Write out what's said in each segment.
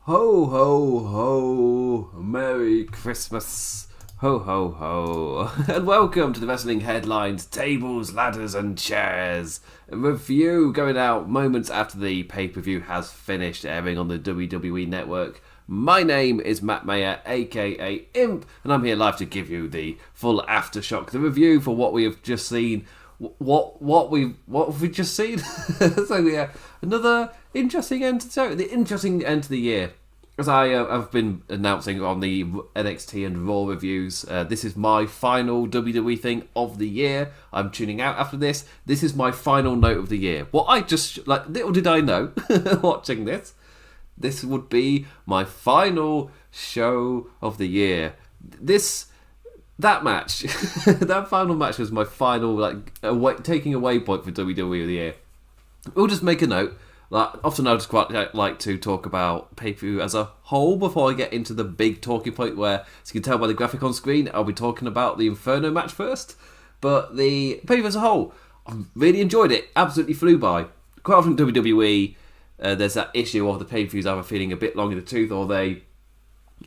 Ho, ho, ho. Merry Christmas. Ho, ho, ho. And welcome to the Wrestling Headlines, Tables, Ladders and Chairs. A review going out moments after the pay-per-view has finished airing on the WWE Network. My name is Matt Maher, aka Imp, and I'm here live to give you the full aftershock, the review for what we have just seen. What have we just seen? So yeah, another interesting end to the year. As I've been announcing on the NXT and Raw reviews, this is my final WWE thing of the year. I'm tuning out after this. This is my final note of the year. Little did I know, watching this would be my final show of the year. That match, that final match was my final taking away point for WWE of the year. We'll just make a note. Often I just quite like to talk about pay-per-view as a whole before I get into the big talking point where, as you can tell by the graphic on screen, I'll be talking about the Inferno match first. But the pay-per-view as a whole, I really enjoyed it. Absolutely flew by. Quite often WWE, there's that issue of the pay-per-views either feeling a bit long in the tooth or they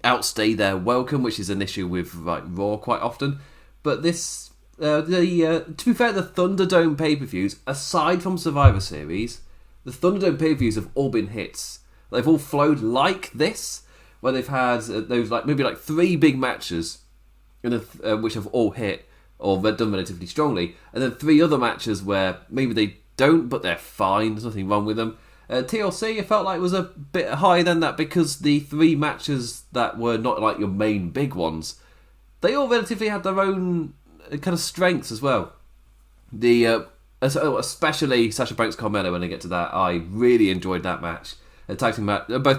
outstay their welcome, which is an issue with Raw quite often. But this, to be fair, the Thunderdome pay-per-views, aside from Survivor Series, the Thunderdome pay-per-views have all been hits. They've all flowed like this, where they've had those maybe three big matches, which have all hit or done relatively strongly, and then three other matches where maybe they don't, but they're fine. There's nothing wrong with them. TLC, I felt like was a bit higher than that because the three matches that were not like your main big ones, they all relatively had their own kind of strengths as well. Especially Sasha Banks Carmella, when I get to that, I really enjoyed that match. Both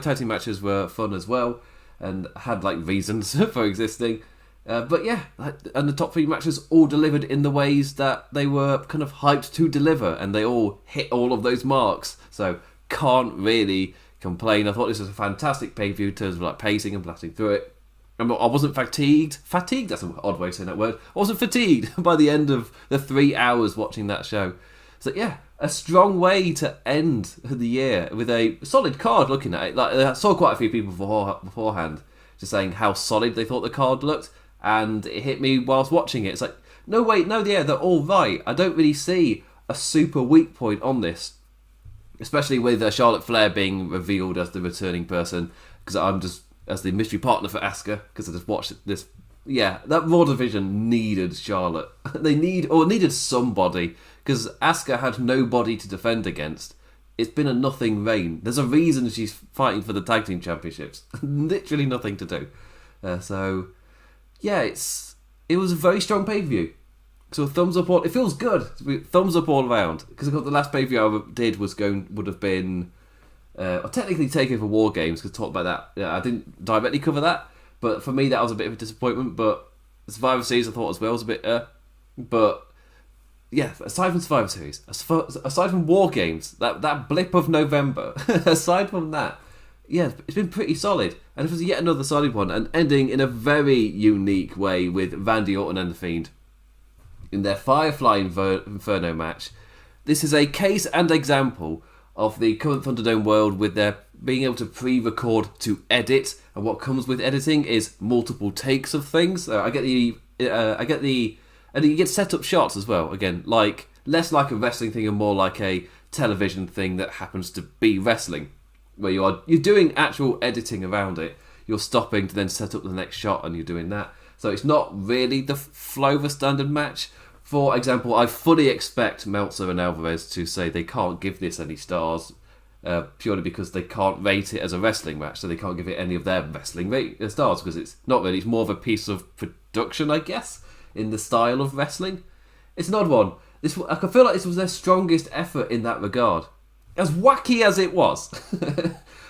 tag team matches were fun as well and had reasons for existing. But yeah, and the top three matches all delivered in the ways that they were kind of hyped to deliver, and they all hit all of those marks. So can't really complain. I thought this was a fantastic pay-per-view in terms of pacing and blasting through it. I wasn't fatigued. Fatigued, that's an odd way of saying that word. I wasn't fatigued by the end of the 3 hours watching that show. So yeah, a strong way to end the year with a solid card looking at it. I saw quite a few people beforehand just saying how solid they thought the card looked, and it hit me whilst watching it. It's they're all right. I don't really see a super weak point on this. Especially with Charlotte Flair being revealed as the returning person, because I'm just as the mystery partner for Asuka, because I just watched this. Yeah, that Raw division needed Charlotte. They needed somebody, because Asuka had nobody to defend against. It's been a nothing reign. There's a reason she's fighting for the tag team championships. Literally nothing to do. So yeah, it was a very strong pay-per-view. So thumbs up all. It feels good. Thumbs up all around. Because I thought the last pay-per-view I did would have been, technically Takeover War Games. Because talk about that. Yeah, I didn't directly cover that, but for me that was a bit of a disappointment. But Survivor Series I thought as well was a bit. But yeah, aside from Survivor Series, aside from War Games, that blip of November, aside from that, yeah, it's been pretty solid. And it was yet another solid one, and ending in a very unique way with Randy Orton and The Fiend in their Firefly Inferno match. This is a case and example of the current Thunderdome world with their being able to pre-record to edit, and what comes with editing is multiple takes of things. I get the, and you get set up shots as well. Again, less like a wrestling thing and more like a television thing that happens to be wrestling, where you're doing actual editing around it. You're stopping to then set up the next shot, and you're doing that. So it's not really the flow of a standard match. For example, I fully expect Meltzer and Alvarez to say they can't give this any stars, purely because they can't rate it as a wrestling match, so they can't give it any of their wrestling stars, because it's not really. It's more of a piece of production, I guess, in the style of wrestling. It's an odd one. I feel like this was their strongest effort in that regard. As wacky as it was,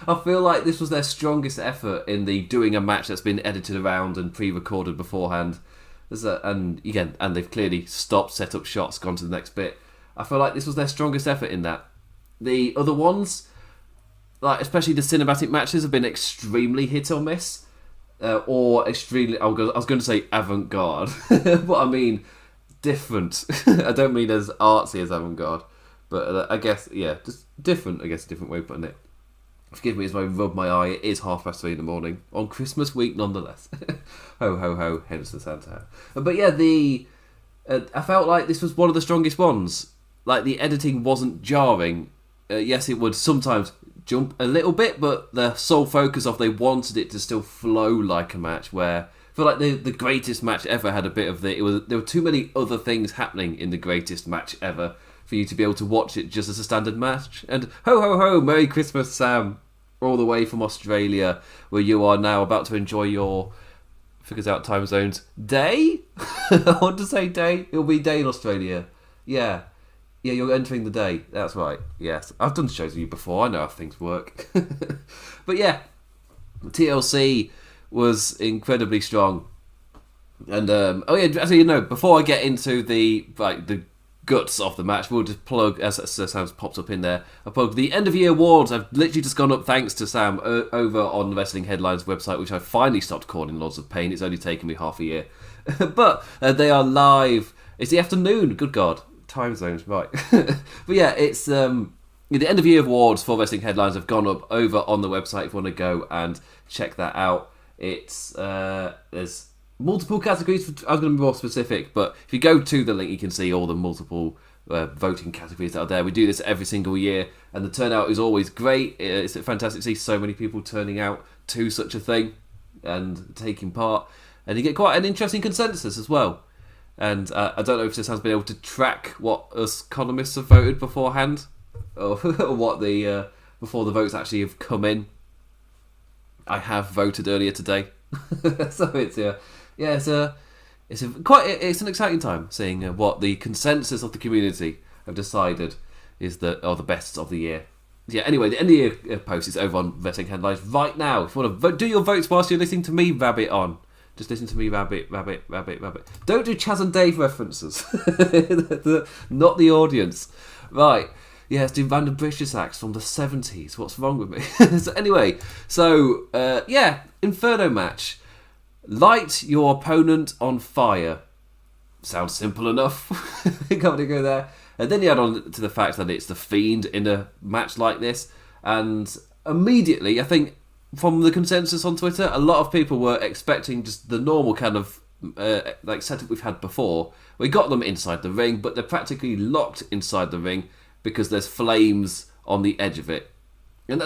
I feel like this was their strongest effort in the doing a match that's been edited around and pre-recorded beforehand. And they've clearly stopped, set up shots, gone to the next bit. I feel like this was their strongest effort in that. The other ones, especially the cinematic matches, have been extremely hit or miss, or extremely. I was going to say avant-garde, but I mean different. I don't mean as artsy as avant-garde. But I guess, yeah, just different, I guess, a different way of putting it. Forgive me as I rub my eye. It is 3:30 in the morning on Christmas week, nonetheless. Ho ho ho! Hence the Santa hat. But yeah, I felt like this was one of the strongest ones. Like the editing wasn't jarring. Yes, it would sometimes jump a little bit, but the sole focus of they wanted it to still flow like a match. Where I feel like the greatest match ever had a bit of there were too many other things happening in the greatest match ever for you to be able to watch it just as a standard match. And ho ho ho, Merry Christmas, Sam, all the way from Australia, where you are now about to enjoy your figures out time zones day. I want to say day. It'll be day in Australia. Yeah, you're entering the day. That's right. Yes, I've done shows with you before. I know how things work. But yeah, TLC was incredibly strong. And before I get into the guts of the match, we'll just plug, as Sam pops up in there, I plug the end of year awards. I've literally just gone up thanks to Sam over on the Wrestling Headlines website, which I finally stopped calling Lords of Pain. It's only taken me half a year. But they are live. It's the afternoon. Good God. Time zones, right. But yeah, it's the end of year awards for Wrestling Headlines have gone up over on the website if you want to go and check that out. It's there's multiple categories. I was going to be more specific, but if you go to the link, you can see all the multiple voting categories that are there. We do this every single year, and the turnout is always great. It's fantastic to see so many people turning out to such a thing and taking part, and you get quite an interesting consensus as well. And I don't know if this has been able to track what us economists have voted beforehand, or what before the votes actually have come in. I have voted earlier today, so it's an exciting time seeing what the consensus of the community have decided is the best of the year. Yeah. Anyway, the end of the year post is over on Wrestling Headlines right now. If you want to do your votes whilst you're listening to me rabbit on. Just listen to me rabbit. Don't do Chaz and Dave references. Not the audience. Right. Yeah, let's do random British acts from the 70s. What's wrong with me? Inferno match. Light your opponent on fire. Sounds simple enough. Can't really go there. And then you add on to the fact that it's the Fiend in a match like this. And immediately, I think, from the consensus on Twitter, a lot of people were expecting just the normal kind of setup we've had before. We got them inside the ring, but they're practically locked inside the ring because there's flames on the edge of it. And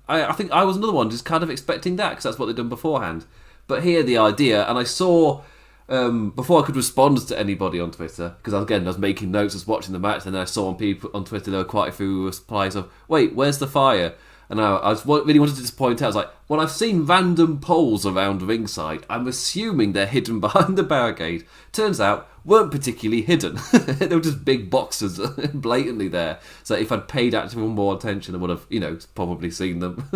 I think I was another one just kind of expecting that because that's what they'd done beforehand. But here the idea, and I saw before I could respond to anybody on Twitter, because I was making notes as watching the match, and then I saw on people on Twitter there were quite a few replies of, "Wait, where's the fire?" And I really wanted to just point out, I was like, well, I've seen random poles around ringside. I'm assuming they're hidden behind the barricade. Turns out, weren't particularly hidden. They were just big boxes blatantly there. So if I'd paid actually more attention, I would have, probably seen them.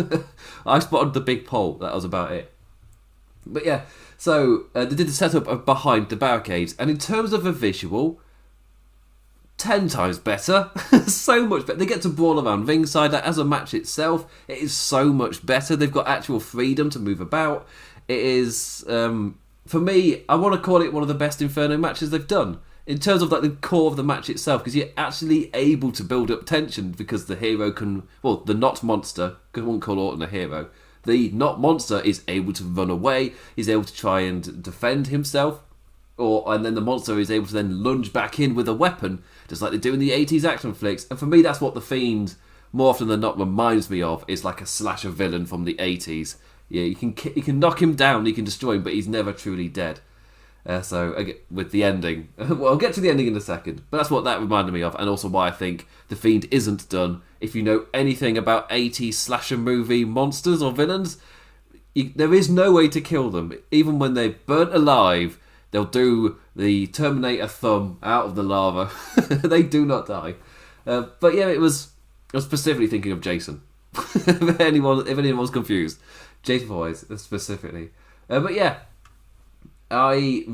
I spotted the big pole. That was about it. But yeah, so they did the setup of behind the barricades. And in terms of a visual, 10 times better. So much better. They get to brawl around ringside. As a match itself, it is so much better. They've got actual freedom to move about. It is, for me, I want to call it one of the best Inferno matches they've done. In terms of the core of the match itself, because you're actually able to build up tension because the hero the not monster, because I won't call Orton a hero, the not monster is able to run away, he's able to try and defend himself, and then the monster is able to then lunge back in with a weapon, just like they do in the 80s action flicks. And for me, that's what the Fiend, more often than not, reminds me of, is like a slasher villain from the 80s. Yeah, you can knock him down, you can destroy him, but he's never truly dead. With the ending, well, I'll get to the ending in a second, but that's what that reminded me of, and also why I think the Fiend isn't done. If you know anything about 80s slasher movie monsters or villains, there is no way to kill them. Even when they're burnt alive, they'll do the Terminator thumb out of the lava. They do not die. But yeah, I was specifically thinking of Jason. if anyone was confused, Jason Voorhees specifically. But yeah, I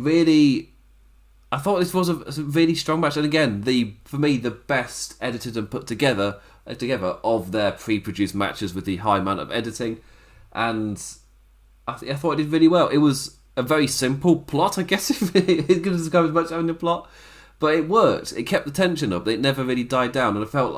thought this was a really strong match, and again, for me, the best edited and put together of their pre-produced matches with the high amount of editing, and I thought it did really well. It was a very simple plot, I guess, if it could describe as much having a plot, but it worked. It kept the tension up. It never really died down, and I felt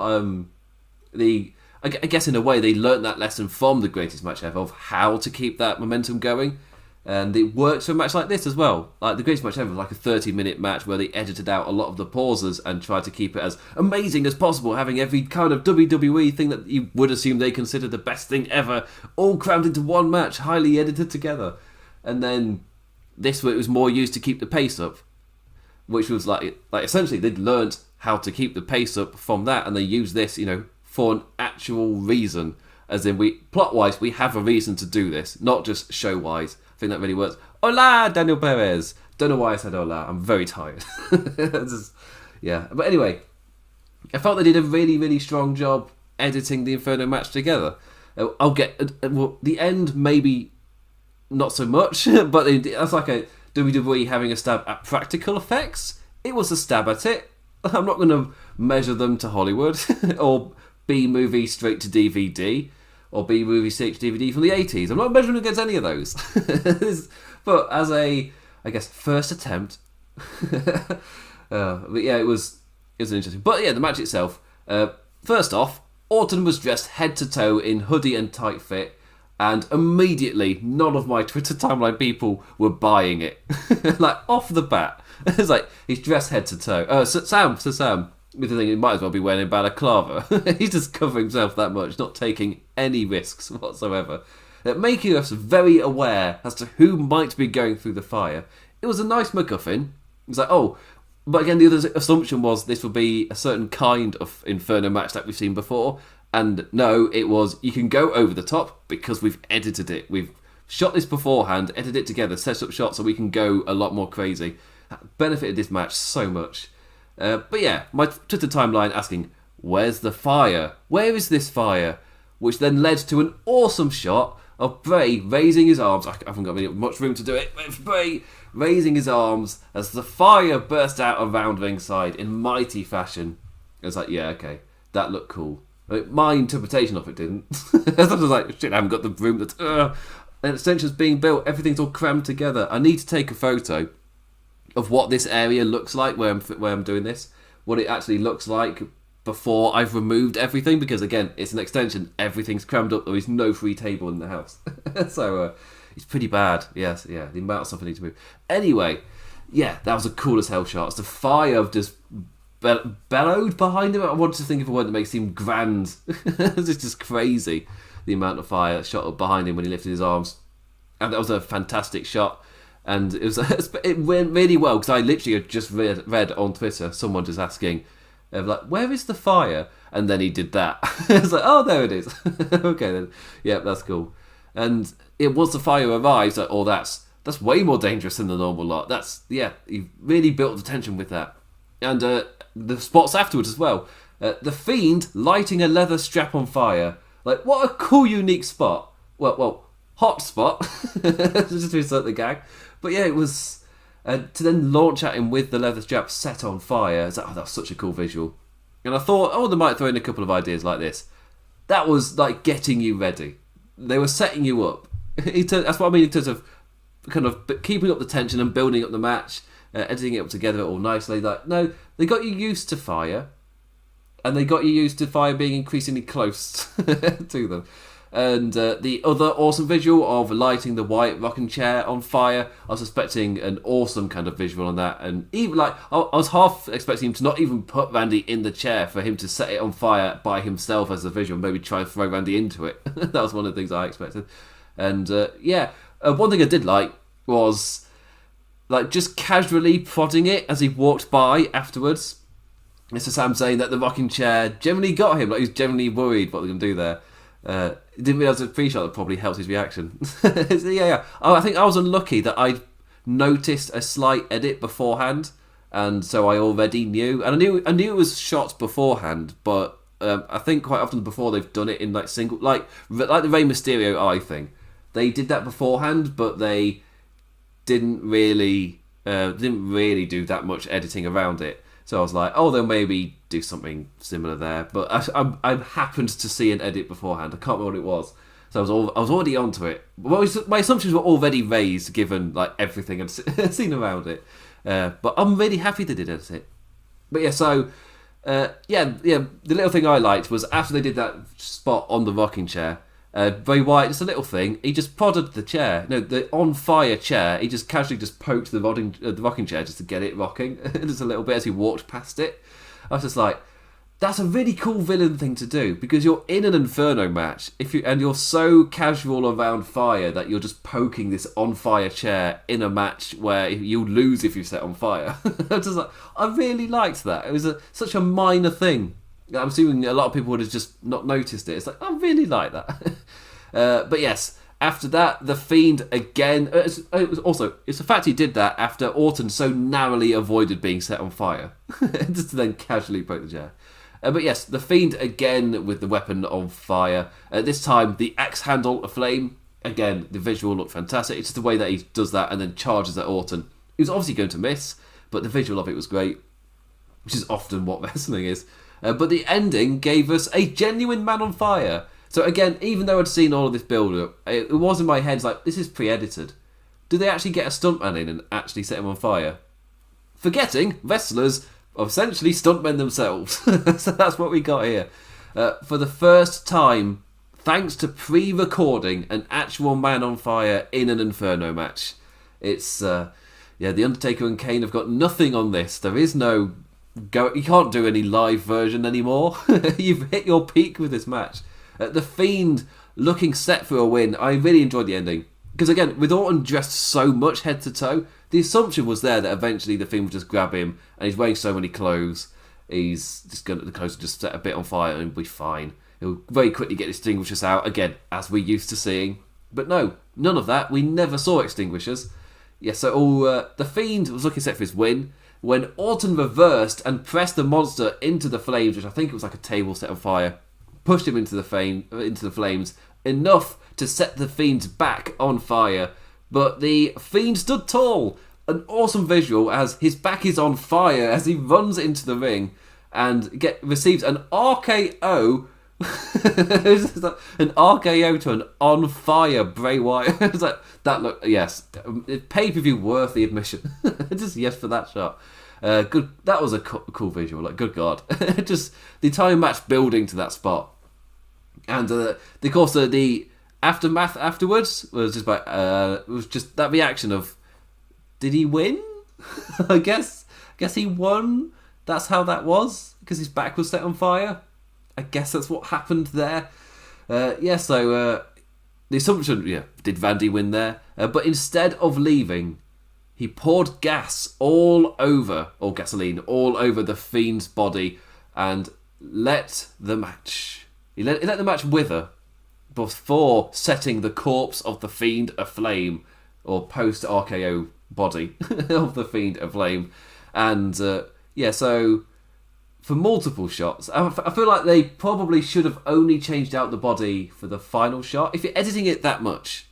I guess in a way they learnt that lesson from the greatest match ever of how to keep that momentum going. And it works for a match like this as well. Like the greatest match ever was like a 30-minute match where they edited out a lot of the pauses and tried to keep it as amazing as possible, having every kind of WWE thing that you would assume they consider the best thing ever, all crammed into one match, highly edited together. And then this it was more used to keep the pace up, which was like essentially they'd learnt how to keep the pace up from that, and they used this, for an actual reason. As in, plot-wise, we have a reason to do this, not just show-wise. I think that really works. Hola, Daniel Perez. Don't know why I said hola. I'm very tired. Yeah. But anyway, I felt they did a really, really strong job editing the Inferno match together. The end, maybe not so much, but that's like a WWE having a stab at practical effects. It was a stab at it. I'm not going to measure them to Hollywood or B-movie straight to DVD or B-movie straight to DVD from the 80s. I'm not measuring against any of those. But as a, I guess, first attempt, but yeah, it was interesting. But yeah, the match itself, first off, Orton was dressed head to toe in hoodie and tight fit, and immediately none of my Twitter timeline people were buying it. Like, off the bat. It's like, he's dressed head to toe. Sam, with the thing, he might as well be wearing a balaclava. He's just covering himself that much, not taking any risks whatsoever. Making us very aware as to who might be going through the fire. It was a nice MacGuffin. It was like, oh, but again, the other assumption was this would be a certain kind of Inferno match that we've seen before. And no, it was, you can go over the top because we've edited it. We've shot this beforehand, edited it together, set up shots so we can go a lot more crazy. That benefited this match so much. But yeah, my Twitter timeline asking, where's the fire? Where is this fire? Which then led to an awesome shot of Bray raising his arms. I haven't got much room to do it, but it's Bray raising his arms as the fire burst out around ringside in mighty fashion. It's like, yeah, okay, that looked cool. My interpretation of it didn't. I was like, shit, I haven't got the room that... An extension's being built, everything's all crammed together. I need to take a photo of what this area looks like where I'm doing this. What it actually looks like before I've removed everything. Because again, it's an extension. Everything's crammed up. There is no free table in the house. So it's pretty bad. Yes, yeah. The amount of stuff I need to move. Anyway, yeah, that was the coolest hell shot. It's the fire just... bellowed behind him. I wanted to think of a word that makes him grand. It's just crazy, the amount of fire shot up behind him when he lifted his arms. And that was a fantastic shot. And it went really well, because I literally had just read on Twitter someone just asking, like, where is the fire? And then he did that. It's like, oh, there it is. Okay then. Yeah, that's cool. And it was the fire arrives, like, oh, that's way more dangerous than the normal lot. He really built the tension with that. And the spots afterwards as well. The Fiend lighting a leather strap on fire. Like, what a cool, unique spot. Well, hot spot. Just to insert the gag. But yeah, it was... to then launch at him with the leather strap set on fire. It's like, oh, that's such a cool visual. And I thought, they might throw in a couple of ideas like this. That was, like, getting you ready. They were setting you up. That's what I mean in terms of kind of keeping up the tension and building up the match. Editing it up together all nicely. Like, no, they got you used to fire, and they got you used to fire being increasingly close to them. And the other awesome visual of lighting the white rocking chair on fire, I was expecting an awesome kind of visual on that. And even like, I was half expecting him to not even put Randy in the chair, for him to set it on fire by himself as a visual, maybe try and throw Randy into it. That was one of the things I expected. And one thing I did like was... like, just casually prodding it as he walked by afterwards. Mr. Sam saying that the rocking chair generally got him. Like, he was generally worried what they're going to do there. Didn't realise the pre-shot that probably helped his reaction. Yeah. I think I was unlucky that I noticed a slight edit beforehand. And so I already knew. And I knew it was shot beforehand. But I think quite often before they've done it in, like, single... Like the Rey Mysterio eye thing. They did that beforehand, but they... didn't really do that much editing around it. So I was like, they'll maybe do something similar there. But I happened to see an edit beforehand. I can't remember what it was. So I was already onto it. My assumptions were already raised given like everything I'd seen around it. But I'm really happy they did edit it. But yeah, so The little thing I liked was after they did that spot on the rocking chair, Bray Wyatt, just a little thing, he just prodded the chair. No, the on fire chair, he just casually just poked the rocking chair just to get it rocking, just a little bit as he walked past it. I was just like, that's a really cool villain thing to do, because you're in an Inferno match, and you're so casual around fire that you're just poking this on fire chair in a match where you'll lose if you set on fire. I really liked that. It was such a minor thing. I'm assuming a lot of people would have just not noticed it. It's like, I really like that. But yes, after that, The Fiend again. It's the fact he did that after Orton so narrowly avoided being set on fire, just to then casually poke the chair. But yes, The Fiend again with the weapon on fire. This time, the axe handle of flame. Again, the visual looked fantastic. It's just the way that he does that and then charges at Orton. He was obviously going to miss, but the visual of it was great, which is often what wrestling is. But the ending gave us a genuine man on fire. So again, even though I'd seen all of this build-up, it was in my head like, this is pre-edited. Do they actually get a stuntman in and actually set him on fire? Forgetting wrestlers are essentially stuntmen themselves. So that's what we got here. For the first time, thanks to pre-recording an actual man on fire in an Inferno match. It's, The Undertaker and Kane have got nothing on this. There is no... You can't do any live version anymore. You've hit your peak with this match. The Fiend looking set for a win. I really enjoyed the ending. Because again, with Orton dressed so much head to toe, the assumption was there that eventually the Fiend would just grab him, and he's wearing so many clothes, the clothes will just set a bit on fire and he'll be fine. He'll very quickly get extinguishers out, again, as we're used to seeing. But no, none of that. We never saw extinguishers. Yeah, so the Fiend was looking set for his win, when Orton reversed and pressed the monster into the flames, which I think it was like a table set on fire, pushed him into the flames, enough to set the Fiend's back on fire. But the Fiend stood tall. An awesome visual as his back is on fire as he runs into the ring and receives an RKO. An RKO to an on fire Bray Wyatt. It's like, that look, yes, pay-per-view worth the admission. Just yes for that shot. Good. That was a cool visual. Like, good God, just the entire match building to that spot, and of course the aftermath afterwards was just like it was just that reaction of, did he win? I guess he won. That's how that was, because his back was set on fire. I guess that's what happened there. So the assumption, did Vandy win there? But instead of leaving, he poured gasoline all over the Fiend's body and let the match wither before setting the corpse of the Fiend aflame, or post RKO body of the Fiend aflame. And so for multiple shots, I feel like they probably should have only changed out the body for the final shot. If you're editing it that much,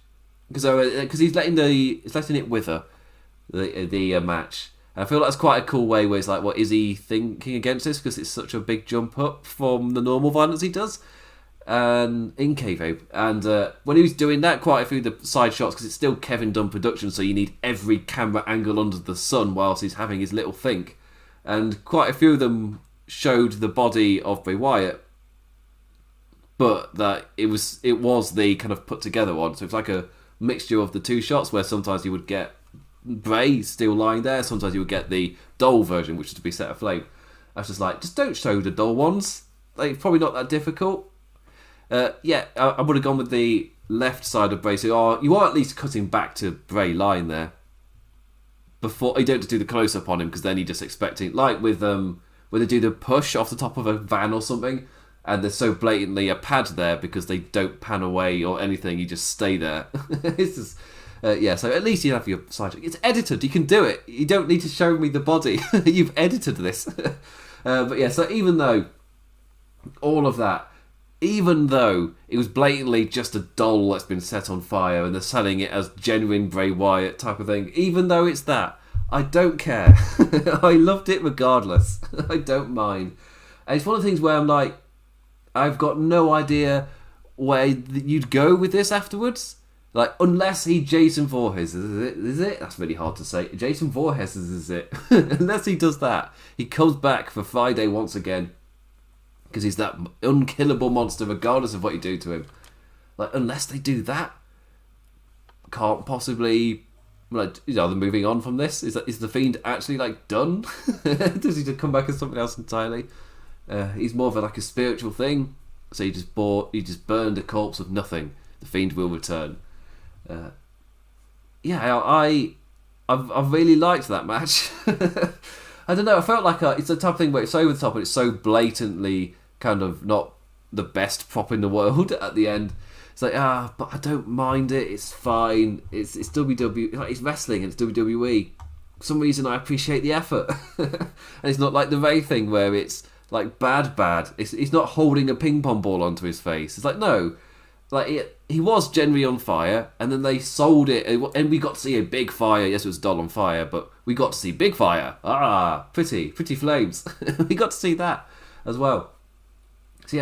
because he's letting it wither the match. I feel like that's quite a cool way where it's like, what is he thinking against this? Because it's such a big jump up from the normal violence he does, and in kayfabe. And when he was doing that, quite a few of the side shots, because it's still Kevin Dunn production, so you need every camera angle under the sun whilst he's having his little think. And quite a few of them showed the body of Bray Wyatt, but that it was the kind of put together one. So it's like a mixture of the two shots, where sometimes you would get Bray still lying there, sometimes you would get the doll version, which is to be set aflame. I was just like, just don't show the doll ones. Like, it's probably not that difficult. I would have gone with the left side of Bray. So you are at least cutting back to Bray lying there before you don't do the close up on him, because then you're just expecting, like with when they do the push off the top of a van or something, and there's so blatantly a pad there because they don't pan away or anything, you just stay there. It's just, so at least you have your side. It's edited, you can do it. You don't need to show me the body. You've edited this. So even though all of that, even though it was blatantly just a doll that's been set on fire and they're selling it as genuine Bray Wyatt type of thing, even though it's that, I don't care. I loved it regardless. I don't mind. And it's one of the things where I'm like, I've got no idea where you'd go with this afterwards. Like, unless he Jason Voorhees is it? That's really hard to say. Jason Voorhees is it? Unless he does that, he comes back for Friday once again because he's that unkillable monster, regardless of what you do to him. Like, unless they do that, can't possibly. Like, they're moving on from this. Is the Fiend actually like done? Does he just come back as something else entirely? He's more of a spiritual thing. So he just burned a corpse of nothing. The Fiend will return. I've really liked that match. I don't know. I felt like it's a type of thing where it's over the top and it's so blatantly kind of not the best prop in the world at the end. It's like, but I don't mind it. It's fine. It's WWE. Like, it's wrestling and it's WWE. For some reason, I appreciate the effort. And it's not like the Ray thing where it's like bad. He's not holding a ping pong ball onto his face. It's like, no. Like, he was generally on fire, and then they sold it, and we got to see a big fire. Yes, it was doll on fire, but we got to see big fire. Pretty flames. We got to see that as well. So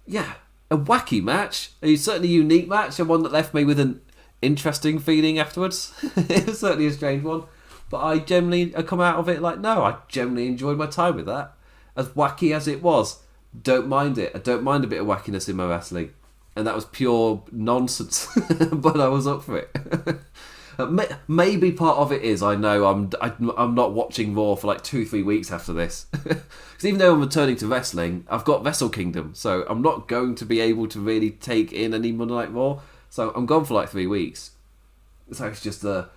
yeah, a wacky match, a certainly unique match, and one that left me with an interesting feeling afterwards. It was certainly a strange one, but I come out of it like, no, I generally enjoyed my time with that. As wacky as it was, don't mind it. I don't mind a bit of wackiness in my wrestling. And that was pure nonsense, but I was up for it. Maybe part of it is I know I'm not watching Raw for like 2-3 weeks after this, because even though I'm returning to wrestling, I've got Wrestle Kingdom, so I'm not going to be able to really take in any Monday Night Raw. So I'm gone for like 3 weeks. So it's just I'm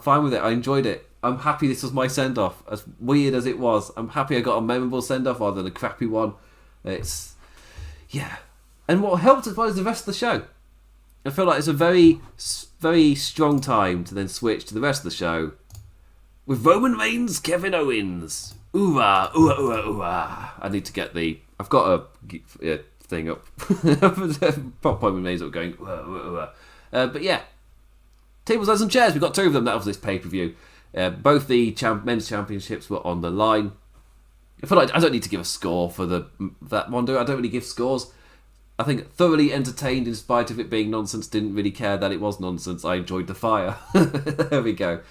fine with it. I enjoyed it. I'm happy this was my send-off. As weird as it was, I'm happy I got a memorable send-off rather than a crappy one. And what helped as well is the rest of the show. I feel like it's a very, very strong time to then switch to the rest of the show with Roman Reigns, Kevin Owens. Ooh-ah, ooh-ah, ooh-ah, ooh-ah. I need to get I've got a thing up. Pop point with me is going, ooh-ah, ooh-ah, ooh-ah. But yeah, tables, ladders and chairs. We've got 2 of them. That was this pay-per-view. Both the men's championships were on the line. I feel like I don't need to give a score for that one, do I? I don't really give scores. I think thoroughly entertained in spite of it being nonsense. Didn't really care that it was nonsense. I enjoyed the fire. There we go.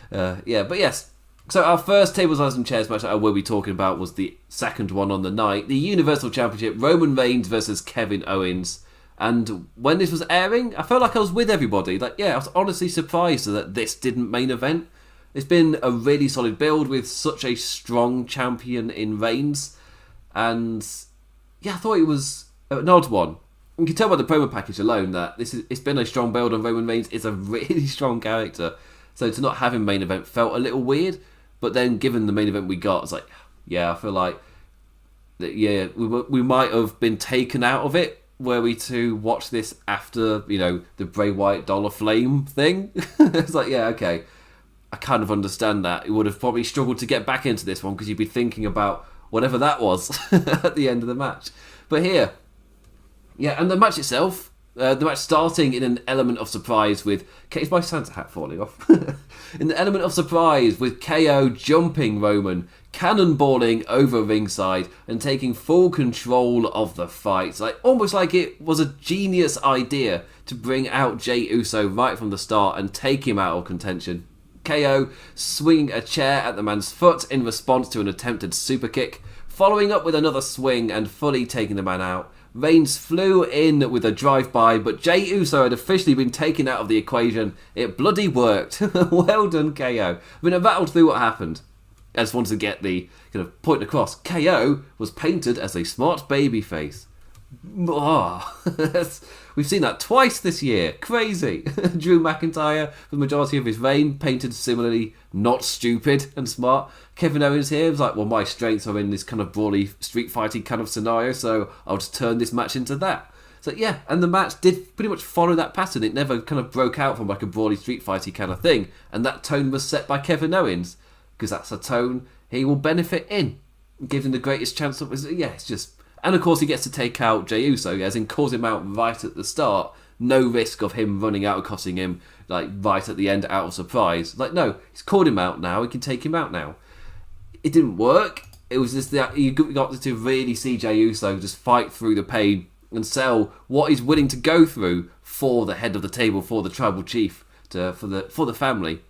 But yes. So our first tables, ladders and chairs match I will be talking about was the second one on the night. The Universal Championship, Roman Reigns versus Kevin Owens. And when this was airing, I felt like I was with everybody. I was honestly surprised that this didn't main event. It's been a really solid build with such a strong champion in Reigns. And I thought it was an odd one. You can tell by the promo package alone that it's been a strong build on Roman Reigns. It's a really strong character. So to not have him main event felt a little weird. But then given the main event we got, it's like, I feel like we might have been taken out of it were we to watch this after, the Bray Wyatt Dollar Flame thing. It's like, okay. I kind of understand that. You would have probably struggled to get back into this one because you'd be thinking about whatever that was at the end of the match. But here, and the match itself, the match starting in an element of surprise with... Is my Santa hat falling off? In the element of surprise with KO jumping Roman, cannonballing over ringside and taking full control of the fight. Almost like it was a genius idea to bring out Jey Uso right from the start and take him out of contention. KO swinging a chair at the man's foot in response to an attempted super kick, following up with another swing and fully taking the man out. Reigns flew in with a drive-by, but Jey Uso had officially been taken out of the equation. It bloody worked. Well done, KO. I rattled through what happened. I just wanted to get the kind of point across. KO was painted as a smart baby face. We've seen that twice this year. Crazy. Drew McIntyre, for the majority of his reign, painted similarly not stupid and smart. Kevin Owens here was like, well, my strengths are in this kind of brawly street fighting kind of scenario, so I'll just turn this match into that. So and the match did pretty much follow that pattern. It never kind of broke out from like a brawly street fighty kind of thing, and that tone was set by Kevin Owens because that's a tone he will benefit in. Give him the greatest chance of it's just. And of course he gets to take out Jey Uso, as in cause him out right at the start. No risk of him running out and costing him right at the end out of surprise. No, he's called him out now, he can take him out now. It didn't work. It was just that you got to really see Jey Uso just fight through the pain and sell what he's willing to go through for the head of the table, for the tribal chief, for the family.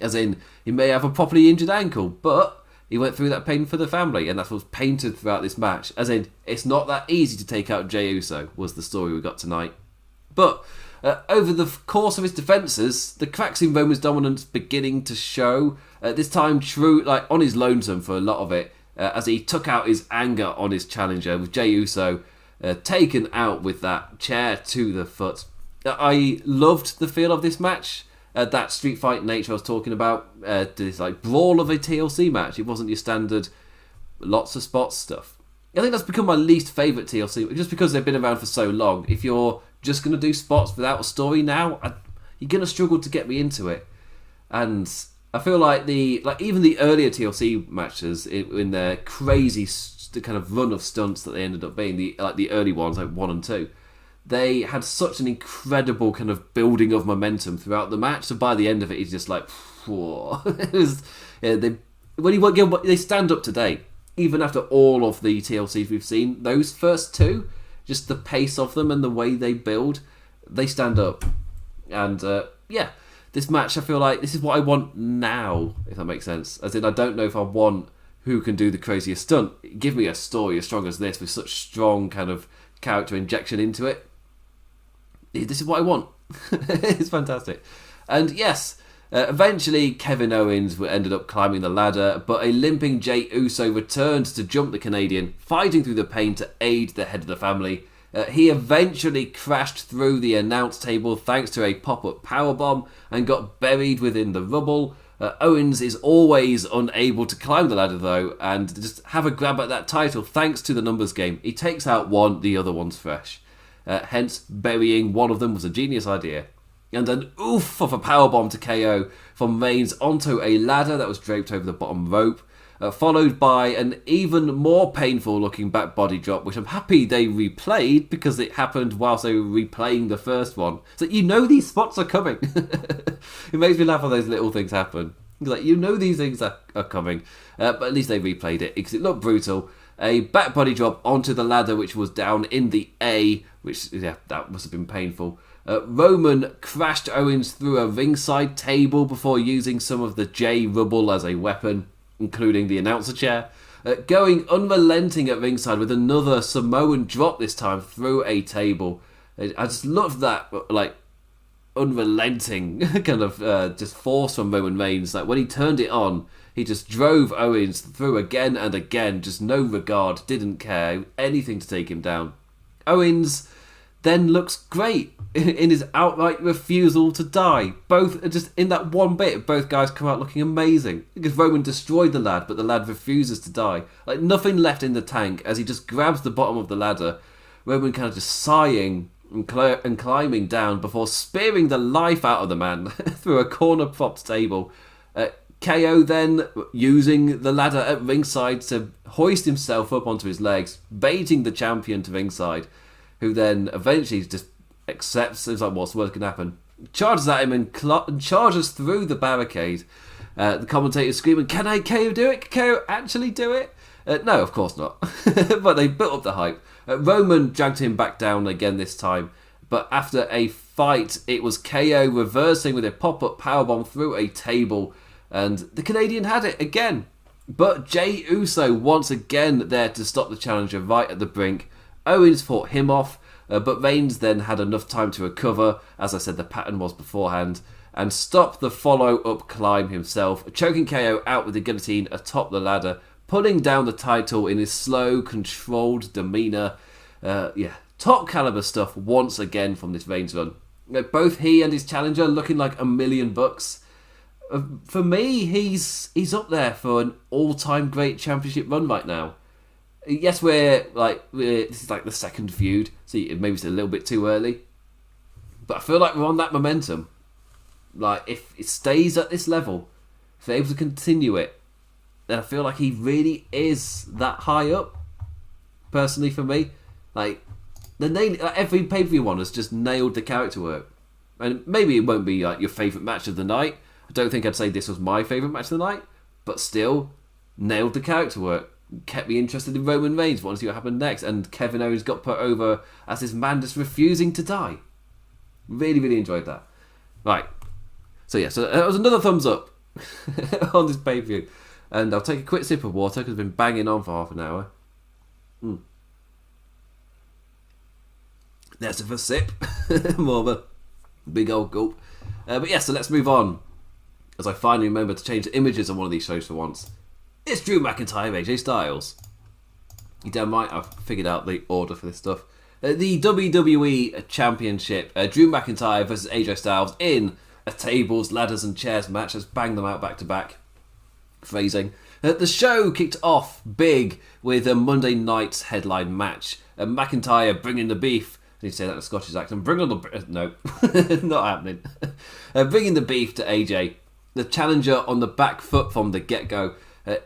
As in, he may have a properly injured ankle, but he went through that pain for the family, and that's what's painted throughout this match. As in, it's not that easy to take out Jey Uso, was the story we got tonight. But over the course of his defences, the cracks in Roman's dominance beginning to show. This time, Drew, on his lonesome for a lot of it, as he took out his anger on his challenger, with Jey Uso taken out with that chair to the foot. I loved the feel of this match. That street fight nature I was talking about. This brawl of a TLC match. It wasn't your standard lots of spots stuff. I think that's become my least favourite TLC, just because they've been around for so long. If you're just going to do spots without a story now, you're going to struggle to get me into it. And I feel like even the earlier TLC matches in their crazy kind of run of stunts that they ended up being, the early ones, 1 and 2, they had such an incredible kind of building of momentum throughout the match. So by the end of it, he's just like, whoa. They stand up today, even after all of the TLCs we've seen. Those first two, just the pace of them and the way they build, they stand up. And this match, I feel like this is what I want now, if that makes sense. As in, I don't know if I want who can do the craziest stunt. Give me a story as strong as this with such strong kind of character injection into it. This is what I want. It's fantastic. And yes, eventually Kevin Owens ended up climbing the ladder, but a limping Jey Uso returned to jump the Canadian, fighting through the pain to aid the head of the family. He eventually crashed through the announce table thanks to a pop-up powerbomb and got buried within the rubble. Owens is always unable to climb the ladder though, and just have a grab at that title thanks to the numbers game. He takes out one, the other one's fresh. Hence, burying one of them was a genius idea. And an oof of a powerbomb to KO from Reigns onto a ladder that was draped over the bottom rope, followed by an even more painful looking back body drop, which I'm happy they replayed because it happened whilst they were replaying the first one. So these spots are coming. It makes me laugh when those little things happen. These things are coming. But at least they replayed it because it looked brutal. A back body drop onto the ladder, which was down in the A, which, that must have been painful. Roman crashed Owens through a ringside table before using some of the J rubble as a weapon, including the announcer chair. Going unrelenting at ringside with another Samoan drop this time through a table. I just loved that, unrelenting kind of just force from Roman Reigns. When he turned it on, he just drove Owens through again and again, just no regard, didn't care, anything to take him down. Owens then looks great in his outright refusal to die. Both, just in that one bit, both guys come out looking amazing. Because Roman destroyed the lad, but the lad refuses to die. Nothing left in the tank as he just grabs the bottom of the ladder. Roman kind of just sighing and climbing down before spearing the life out of the man through a corner propped table. KO then using the ladder at ringside to hoist himself up onto his legs, baiting the champion to ringside, who then eventually just accepts. It's what's the worst can happen? Charges at him and charges through the barricade. The commentators screaming, "Can KO do it? Can KO actually do it?" No, of course not. But they built up the hype. Roman dragged him back down again this time. But after a fight, it was KO reversing with a pop-up powerbomb through a table. And the Canadian had it again. But Jey Uso once again there to stop the challenger right at the brink. Owens fought him off, but Reigns then had enough time to recover, as I said the pattern was beforehand, and stop the follow-up climb himself, choking KO out with the guillotine atop the ladder, pulling down the title in his slow, controlled demeanour. Top caliber stuff once again from this Reigns run. Both he and his challenger looking like $1 million. For me, he's up there for an all-time great championship run right now. Yes, this is the second feud, so maybe it's a little bit too early. But I feel like we're on that momentum. If it stays at this level, if they're able to continue it, then I feel like he really is that high up. Personally, for me, every pay-per-view one has just nailed the character work. And maybe it won't be your favourite match of the night. I don't think I'd say this was my favourite match of the night, but still nailed the character work. kept me interested in Roman Reigns. Want to see what happened next. And Kevin Owens got put over as this man just refusing to die. Really, really enjoyed that. Right. So yeah, so that was another thumbs up on this pay-per-view. And I'll take a quick sip of water because I've been banging on for half an hour. There's a sip. More of a big old gulp. But yeah, so let's move on. As I finally remember to change the images on one of these shows for once. It's Drew McIntyre, AJ Styles. You damn right, I've figured out the order for this stuff. The WWE Championship. Drew McIntyre versus AJ Styles in a tables, ladders and chairs match. Let's bang them out back to back. Phrasing. The show kicked off big with a Monday night's headline match. McIntyre bringing the beef. I need to say that in a Scottish accent. Bring on the... No, not happening. Bringing the beef to AJ. The challenger on the back foot from the get-go.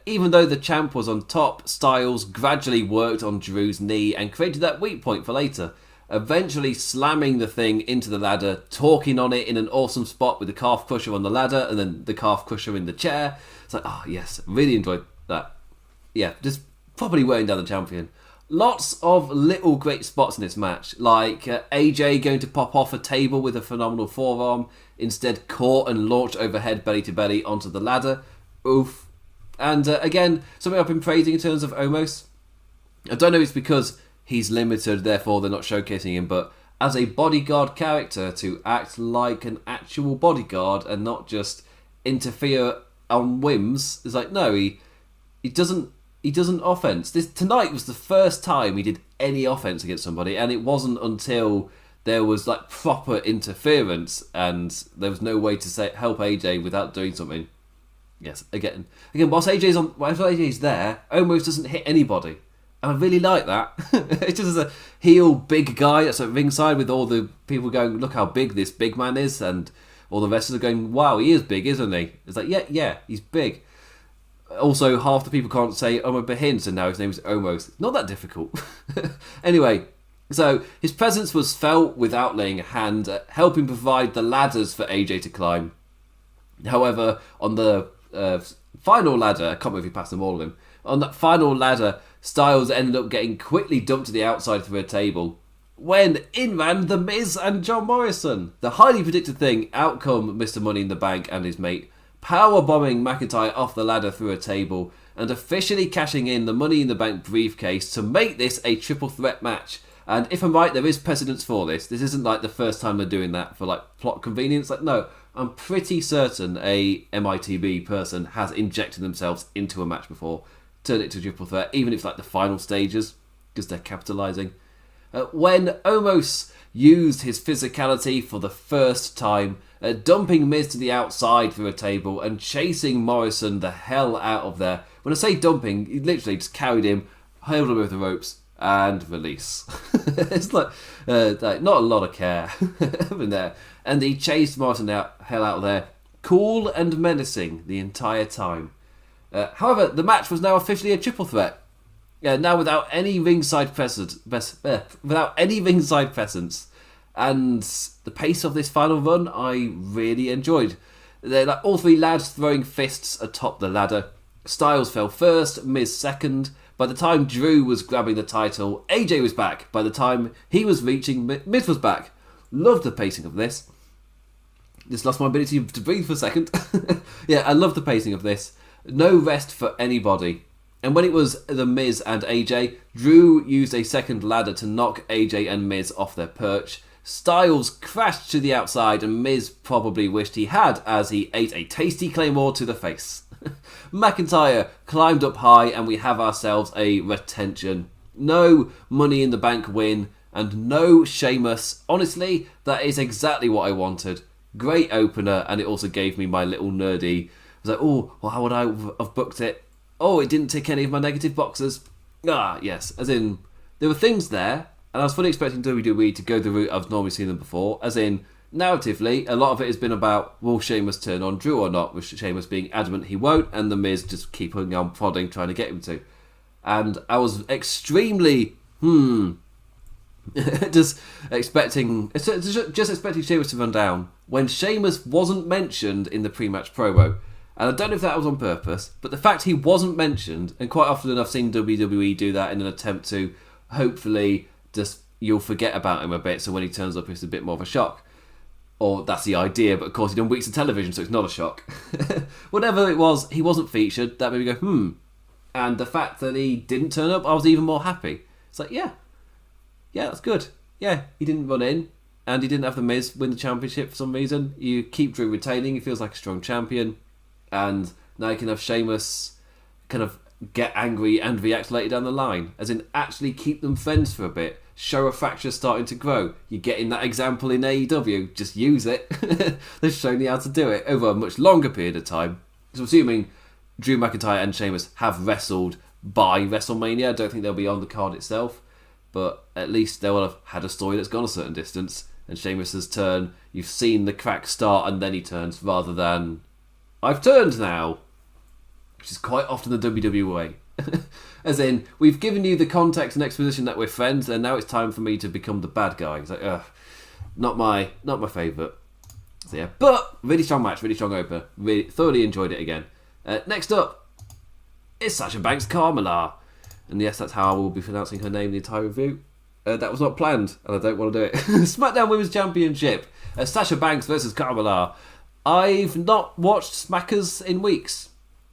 Even though the champ was on top, Styles gradually worked on Drew's knee and created that weak point for later. Eventually slamming the thing into the ladder, talking on it in an awesome spot with the calf crusher on the ladder and then the calf crusher in the chair. It's like, oh yes, really enjoyed that. Yeah, just properly wearing down the champion. Lots of little great spots in this match, like AJ going to pop off a table with a phenomenal forearm, instead caught and launched overhead belly to belly onto the ladder. Oof. And again, something I've been praising in terms of Omos. I don't know if it's because he's limited, therefore they're not showcasing him, but as a bodyguard character, to act like an actual bodyguard and not just interfere on whims, is like, no, he doesn't offense. Tonight was the first time he did any offense against somebody, and it wasn't until there was like proper interference and there was no way to help AJ without doing something. Yes, again, whilst AJ's there, Omos doesn't hit anybody. And I really like that. It's just as a heel big guy that's at ringside with all the people going, look how big this big man is, and all the wrestlers are going, wow, he is big, isn't he? It's like, yeah, he's big. Also, half the people can't say Omar Behin, so now his name is Omos. It's not that difficult. Anyway, so his presence was felt without laying a hand, helping provide the ladders for AJ to climb. However, on the final ladder, I can't remember if he passed them all of them, on that final ladder, Styles ended up getting quickly dumped to the outside through a table, when in ran The Miz and John Morrison. The highly predicted thing, out come Mr. Money in the Bank and his mate, powerbombing McIntyre off the ladder through a table and officially cashing in the Money in the Bank briefcase to make this a triple threat match. And if I'm right, there is precedence for this. This isn't like the first time they're doing that for like plot convenience. Like, no, I'm pretty certain a MITB person has injected themselves into a match before, turned it to a triple threat, even if it's like the final stages, because they're capitalising. When Omos used his physicality for the first time, dumping Miz to the outside through a table and chasing Morrison the hell out of there. When I say dumping, he literally just carried him, held him over the ropes, and release. It's like not a lot of care in there. And he chased Morrison hell out of there, cool and menacing the entire time. However, the match was now officially a triple threat. Now without any ringside presence, and the pace of this final run, I really enjoyed. They're like all three lads throwing fists atop the ladder. Styles fell first, Miz second. By the time Drew was grabbing the title, AJ was back. By the time he was reaching, Miz was back. Loved the pacing of this. Just lost my ability to breathe for a second. Yeah, I love the pacing of this. No rest for anybody. And when it was The Miz and AJ, Drew used a second ladder to knock AJ and Miz off their perch. Styles crashed to the outside and Miz probably wished he had as he ate a tasty claymore to the face. McIntyre climbed up high and we have ourselves a retention. No Money in the Bank win and no Sheamus. Honestly, that is exactly what I wanted. Great opener, and it also gave me my little nerdy. I was like, oh, well, how would I have booked it? Oh, it didn't tick any of my negative boxes. Yes. As in, there were things there, and I was fully expecting WWE to go the route I've normally seen them before. As in, narratively, a lot of it has been about, will Sheamus turn on Drew or not? With Sheamus being adamant he won't, and The Miz just keeping on prodding, trying to get him to. And I was extremely, just expecting Sheamus to run down when Sheamus wasn't mentioned in the pre-match promo. And I don't know if that was on purpose, but the fact he wasn't mentioned, and quite often I've seen WWE do that in an attempt to hopefully just you'll forget about him a bit, so when he turns up it's a bit more of a shock. Or that's the idea, but of course he done weeks of television, so it's not a shock. Whatever it was, he wasn't featured. That made me go, And the fact that he didn't turn up, I was even more happy. It's like, yeah, that's good. Yeah, he didn't run in, and he didn't have The Miz win the championship for some reason. You keep Drew retaining, he feels like a strong champion, and now you can have Sheamus kind of get angry and react later down the line. As in, actually keep them friends for a bit. Show a fracture starting to grow. You're getting that example in AEW. Just use it. They've shown you how to do it over a much longer period of time. So assuming Drew McIntyre and Sheamus have wrestled by WrestleMania, I don't think they'll be on the card itself. But at least they will have had a story that's gone a certain distance. And Sheamus's turn, you've seen the crack start and then he turns, rather than, I've turned now. Which is quite often the WWE way. As in, we've given you the context and exposition that we're friends, and now it's time for me to become the bad guy. It's like, not my favourite. So yeah, but really strong match, really strong opener. Really thoroughly enjoyed it again. Next up, it's Sasha Banks Carmella. And yes, that's how I will be pronouncing her name the entire review. That was not planned, and I don't want to do it. SmackDown Women's Championship. Sasha Banks versus Carmella. I've not watched Smackers in weeks.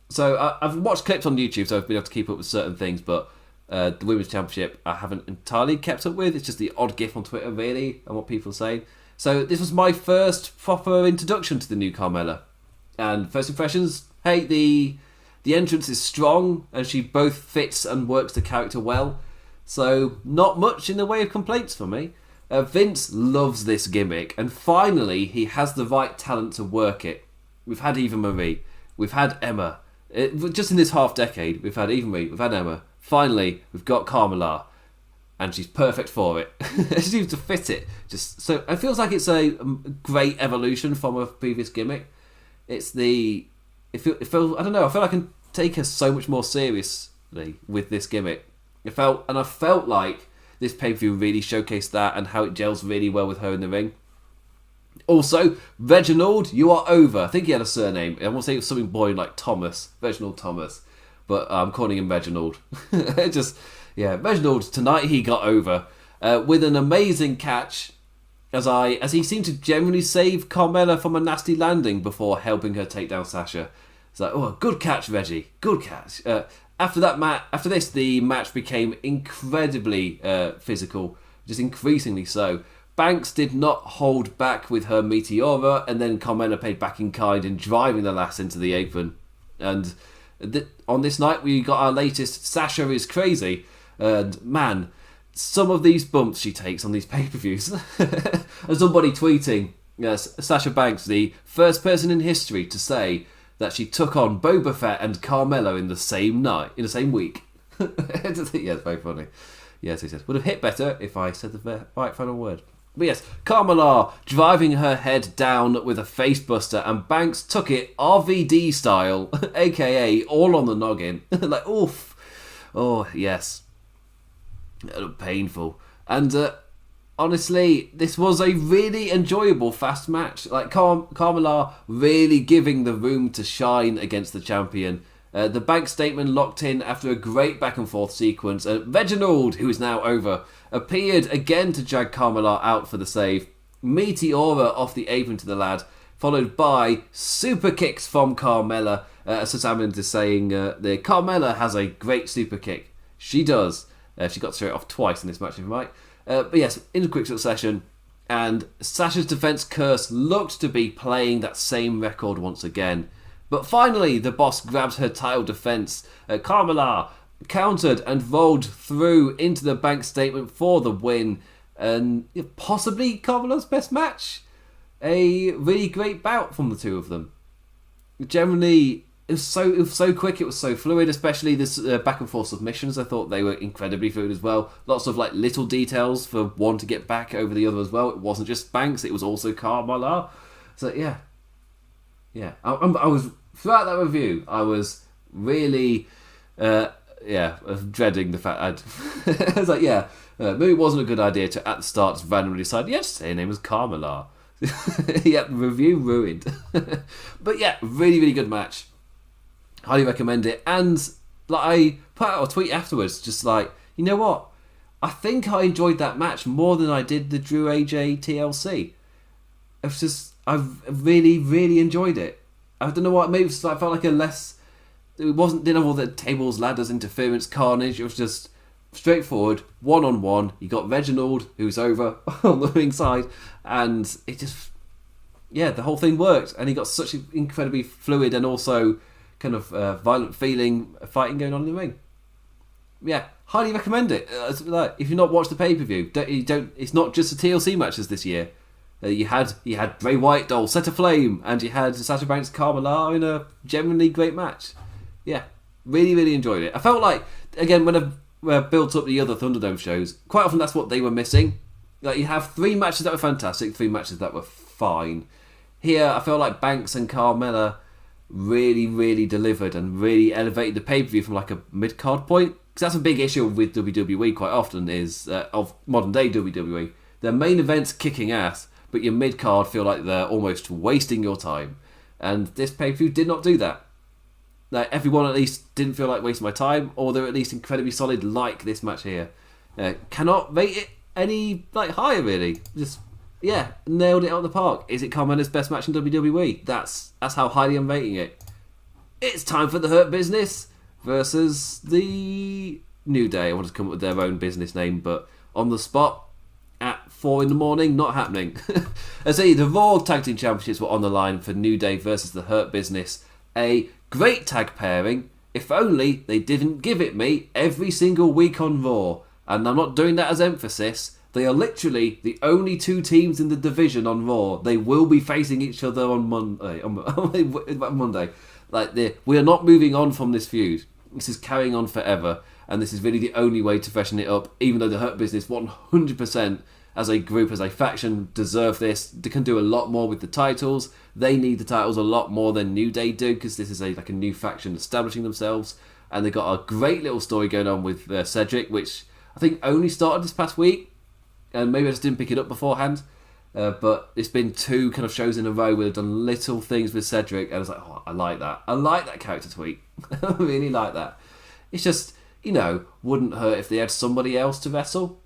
So I've watched clips on YouTube, so I've been able to keep up with certain things, but the Women's Championship I haven't entirely kept up with. It's just the odd gif on Twitter, really, and what people say. So this was my first proper introduction to the new Carmella. And first impressions, hey, the entrance is strong, and she both fits and works the character well. So not much in the way of complaints for me. Vince loves this gimmick, and finally he has the right talent to work it. We've had Eva Marie, we've had Emma. Just in this half decade, we've had Eva Marie, we've had Emma. Finally, we've got Carmella, and she's perfect for it. She seems to fit it. So it feels like it's a great evolution from a previous gimmick. I feel like I can take her so much more seriously with this gimmick. I felt like this pay-per-view really showcased that and how it gels really well with her in the ring. Also, Reginald, you are over. I think he had a surname. I want to say it was something boring like Thomas. Reginald Thomas. But I'm calling him Reginald. Reginald, tonight he got over. With an amazing catch. As he seemed to generally save Carmella from a nasty landing before helping her take down Sasha. It's like, oh, good catch, Reggie. Good catch. After this, the match became incredibly physical. Just increasingly so. Banks did not hold back with her Meteora, and then Carmella paid back in kind in driving the lass into the apron. And on this night, we got our latest Sasha is Crazy. And man, some of these bumps she takes on these pay-per-views. And somebody tweeting, yes, Sasha Banks, the first person in history to say that she took on Boba Fett and Carmella in the same week. Yeah, it's very funny. Yes, he says, would have hit better if I said the right final word. But yes, Carmella driving her head down with a facebuster, and Banks took it RVD style, aka all on the noggin. Like, oof. Oh, yes. It looked painful. And honestly, this was a really enjoyable fast match. Like, Carmella really giving the room to shine against the champion. The Banks statement locked in after a great back and forth sequence. Reginald, who is now over, appeared again to drag Carmella out for the save. Meteora off the apron to the lad, followed by super kicks from Carmella. So Salmond is saying the Carmella has a great super kick. She does. She got to throw it off twice in this match, if you might. But yes, in a quick succession. And Sasha's defense curse looked to be playing that same record once again. But finally, the boss grabs her title defense. Carmella countered and rolled through into the Banks statement for the win. And possibly Carmella's best match. A really great bout from the two of them. Generally, it was so quick, it was so fluid, especially this back and forth submissions. I thought they were incredibly fluid as well. Lots of like little details for one to get back over the other as well. It wasn't just Banks, it was also Carmella. So yeah. I was, throughout that review, I was really, dreading the fact I was like, maybe it wasn't a good idea to, at the start, just randomly decide, yes, her name was Carmella. Review ruined. But yeah, really, really good match. Highly recommend it. And like I put out a tweet afterwards, just like, you know what? I think I enjoyed that match more than I did the Drew AJ TLC. It was just, I really, really enjoyed it. I don't know what, maybe I felt like didn't have all the tables, ladders, interference, carnage. It was just straightforward, one-on-one. You got Reginald, who's over on the ringside, and it just, yeah, the whole thing worked. And he got such an incredibly fluid and also kind of violent feeling fighting going on in the ring. Yeah, highly recommend it. Like, if you've not watched the pay-per-view, it's not just the TLC matches this year. You had Bray Wyatt, Set Aflame, and you had Sasha Banks, Carmella in a genuinely great match. Yeah, really, really enjoyed it. I felt like, again, when I built up the other Thunderdome shows, quite often that's what they were missing. Like, you have 3 matches that were fantastic, 3 matches that were fine. Here, I felt like Banks and Carmella really, really delivered and really elevated the pay-per-view from like a mid-card point. Because that's a big issue with WWE quite often, is of modern-day WWE. Their main events kicking ass, but your mid-card feel like they're almost wasting your time. And this pay-per-view did not do that. Like, everyone at least didn't feel like wasting my time, or they're at least incredibly solid like this match here. Cannot rate it any higher, really. Just, yeah, nailed it out of the park. Is it Carmella's best match in WWE? That's how highly I'm rating it. It's time for the Hurt Business versus the New Day. I wanted to come up with their own business name, but on the spot, at 4 a.m, not happening. As the Raw Tag Team Championships were on the line for New Day versus the Hurt Business. A great tag pairing, if only they didn't give it me every single week on Raw. And I'm not doing that as emphasis. They are literally the only 2 teams in the division on Raw. They will be facing each other on Monday. Monday. We are not moving on from this feud. This is carrying on forever. And this is really the only way to freshen it up, even though the Hurt Business 100% as a group, as a faction, deserve this. They can do a lot more with the titles. They need the titles a lot more than New Day do, because this is a new faction establishing themselves. And they've got a great little story going on with Cedric, which I think only started this past week. And maybe I just didn't pick it up beforehand. But it's been 2 kind of shows in a row where they've done little things with Cedric. And I was like, oh, I like that. I like that character tweak. I really like that. It's just, wouldn't hurt if they had somebody else to wrestle.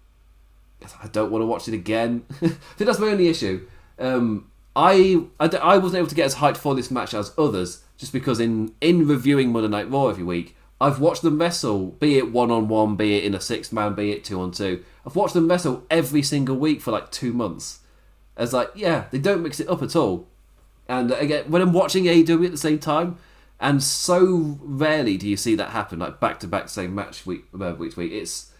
I don't want to watch it again. I think that's my only issue. I wasn't able to get as hyped for this match as others, just because in reviewing Monday Night Raw every week, I've watched them wrestle, be it 1-on-1, be it in a 6-man, be it 2-on-2. I've watched them wrestle every single week for 2 months. It's they don't mix it up at all. And again, when I'm watching AEW at the same time, and so rarely do you see that happen, back-to-back same match week to week. It's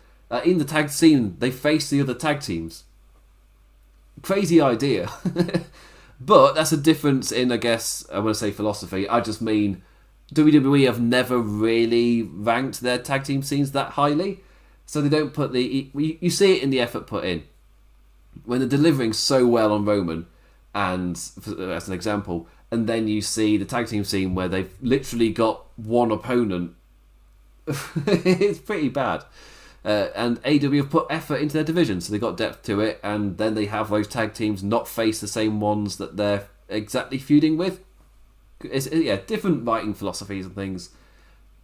in the tag scene, they face the other tag teams. Crazy idea. But that's a difference in, I guess, I want to say philosophy. I just mean WWE have never really ranked their tag team scenes that highly. So they don't put you see it in the effort put in. When they're delivering so well on Roman, and as an example, and then you see the tag team scene where they've literally got one opponent. It's pretty bad. And AEW have put effort into their division, so they've got depth to it, and then they have those tag teams not face the same ones that they're exactly feuding with. It's different writing philosophies and things.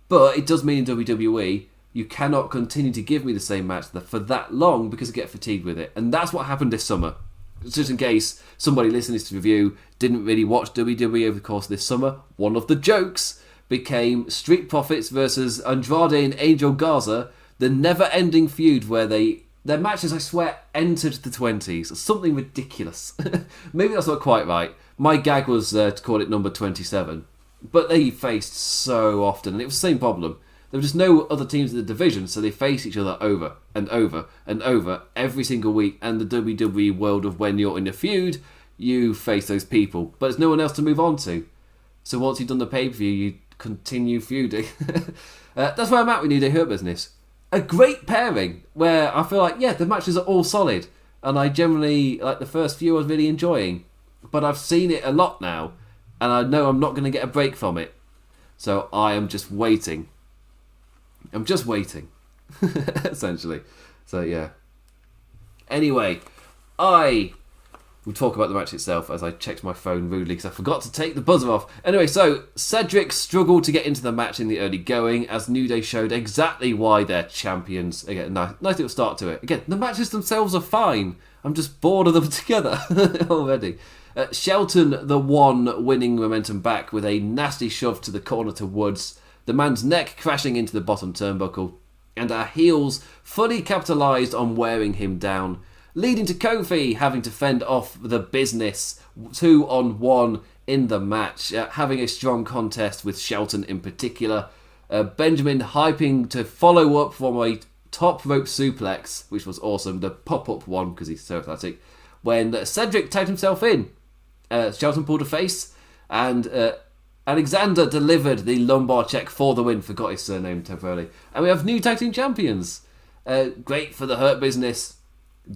But it does mean in WWE, you cannot continue to give me the same match for that long because I get fatigued with it. And that's what happened this summer. Just in case somebody listening to this review didn't really watch WWE over the course of this summer, one of the jokes became Street Profits versus Andrade and Angel Garza, the never-ending feud where their matches, I swear, entered the 20s. Something ridiculous. Maybe that's not quite right. My gag was to call it number 27. But they faced so often, and it was the same problem. There were just no other teams in the division, so they face each other over and over and over every single week. And the WWE world of when you're in a feud, you face those people. But there's no one else to move on to. So once you've done the pay-per-view, you continue feuding. That's where I'm at with New Day Hurt Business. A great pairing, where I feel like, the matches are all solid. And I generally, the first few I was really enjoying. But I've seen it a lot now, and I know I'm not going to get a break from it. So I am just waiting. I'm just waiting, essentially. So, yeah. Anyway, I we'll talk about the match itself as I checked my phone rudely because I forgot to take the buzzer off. Anyway, so Cedric struggled to get into the match in the early going as New Day showed exactly why they're champions. Again, nice little start to it. Again, the matches themselves are fine. I'm just bored of them together already. Shelton, the one, winning momentum back with a nasty shove to the corner to Woods. The man's neck crashing into the bottom turnbuckle. And our heels fully capitalised on wearing him down, leading to Kofi having to fend off the business 2-on-1 in the match, having a strong contest with Shelton in particular. Benjamin hyping to follow up from a top rope suplex, which was awesome, the pop-up one because he's so athletic, when Cedric tagged himself in. Shelton pulled a face, and Alexander delivered the lumbar check for the win. Forgot his surname temporarily. And we have new tag team champions. Great for the Hurt Business.